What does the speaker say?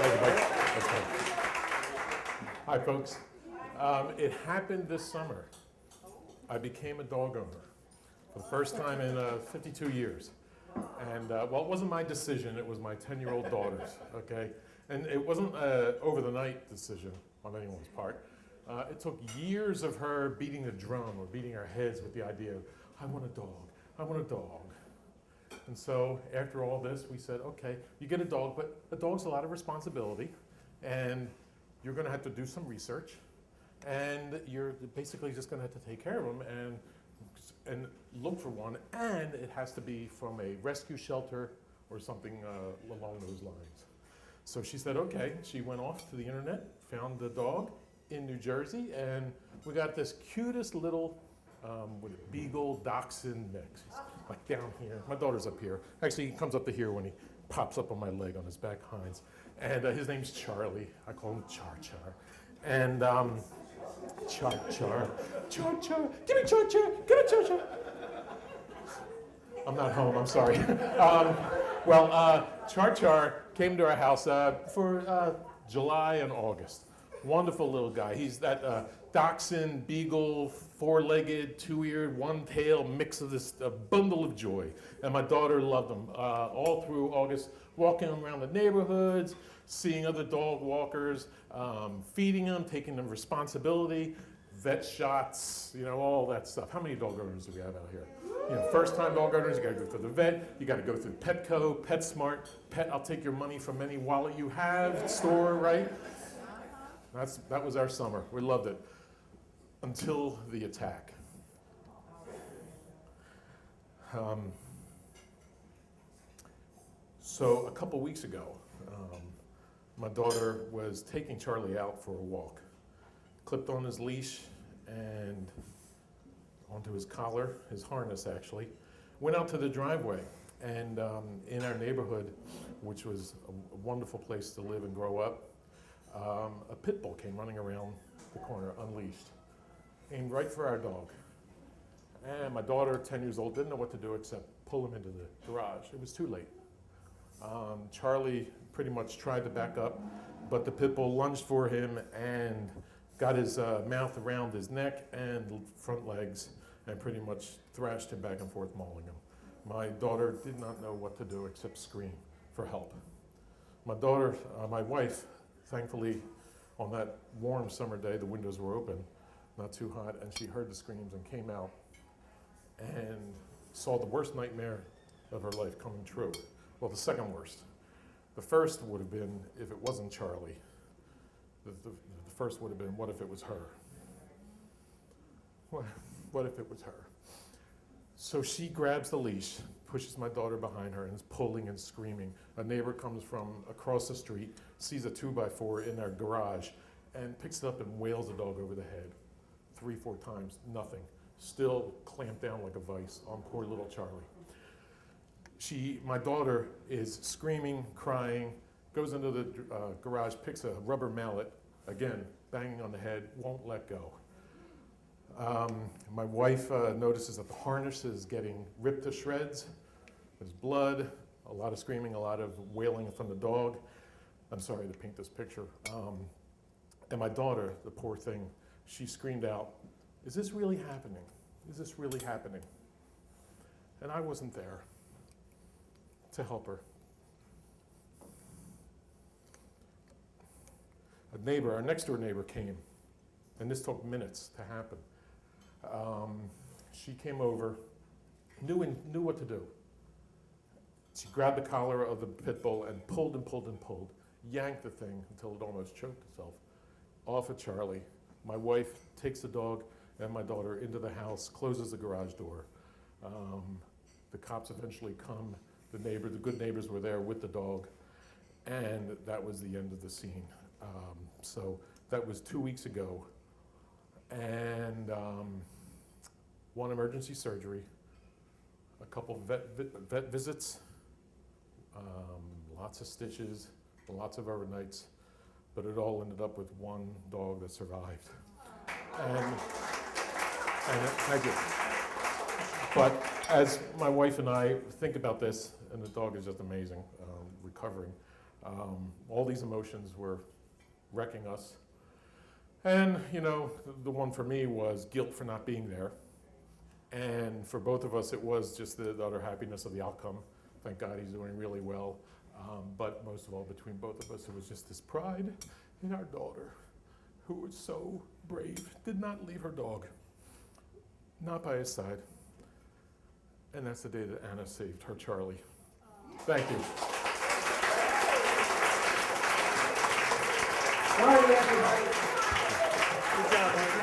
Thank you, Mike. That's good. Hi, folks. It happened this summer. I became a dog owner for the first time in 52 years. And, well, it wasn't my decision. It was my 10-year-old daughter's, okay? And it wasn't an over-the-night decision on anyone's part. It took years of her beating the drum or beating our heads with the idea of, I want a dog, I want a dog. And so after all this, we said, okay, you get a dog, but a dog's a lot of responsibility, and you're gonna have to do some research, and you're basically just gonna have to take care of them and look for one, and it has to be from a rescue shelter or something along those lines. So she said, okay. She went off to the internet, found the dog in New Jersey, and we got this cutest little beagle dachshund mix. He's like down here. My daughter's up here. Actually, he comes up to here when he pops up on my leg on his back hinds. And his name's Charlie. I call him Char Char. And Char Char, Char Char, give me Char Char, give me Char Char. I'm not home, I'm sorry. Char Char came to our house for July and August. Wonderful little guy. He's that dachshund, beagle, four-legged, two-eared, one-tail mix of this bundle of joy. And my daughter loved him all through August, walking around the neighborhoods, seeing other dog walkers, feeding them, taking them responsibility, vet shots, all that stuff. How many dog owners do we have out here? First-time dog owners, you gotta go through the vet, you gotta go through Petco, PetSmart, I'll take your money from any wallet you have, store, right? That was our summer. We loved it. Until the attack. So a couple weeks ago, my daughter was taking Charlie out for a walk. Clipped on his leash and onto his collar, his harness actually. Went out to the driveway, and in our neighborhood, which was a wonderful place to live and grow up, a pit bull came running around the corner unleashed, aimed right for our dog. And my daughter, 10 years old, didn't know what to do except pull him into the garage. It was too late. Charlie pretty much tried to back up, but the pit bull lunged for him and got his mouth around his neck and front legs and pretty much thrashed him back and forth, mauling him. My daughter did not know what to do except scream for help. My wife, thankfully, on that warm summer day, the windows were open, not too hot, and she heard the screams and came out and saw the worst nightmare of her life coming true. Well, the second worst. The first would have been if it wasn't Charlie. The first would have been, what if it was her? What if it was her? So she grabs the leash, pushes my daughter behind her, and is pulling and screaming. A neighbor comes from across the street, sees a 2x4 in our garage, and picks it up and wails the dog over the head 3-4 times, nothing. Still clamped down like a vice on poor little Charlie. My daughter is screaming, crying, goes into the garage, picks a rubber mallet, again, banging on the head, won't let go. My wife notices that the harness is getting ripped to shreds. There's blood, a lot of screaming, a lot of wailing from the dog. I'm sorry to paint this picture. And my daughter, the poor thing, she screamed out, "Is this really happening? Is this really happening?" And I wasn't there to help her. Our next door neighbor came, and this took minutes to happen. She came over, knew what to do. She grabbed the collar of the pit bull and pulled and pulled and pulled, yanked the thing until it almost choked itself off of Charlie. My wife takes the dog and my daughter into the house, closes the garage door. The cops eventually come. The good neighbors were there with the dog, and that was the end of the scene. So that was 2 weeks ago. And one emergency surgery, a couple vet visits, lots of stitches, lots of overnights, but it all ended up with one dog that survived. And thank you. But as my wife and I think about this, and the dog is just amazing, recovering, All these emotions were wrecking us. And, you know, the one for me was guilt for not being there. And for both of us, it was just the utter happiness of the outcome. Thank God he's doing really well. But most of all, between both of us, it was just this pride in our daughter, who was so brave, did not leave her dog, not by his side. And that's the day that Anna saved her Charlie. Thank you. Marty, everybody. Good job, Marty.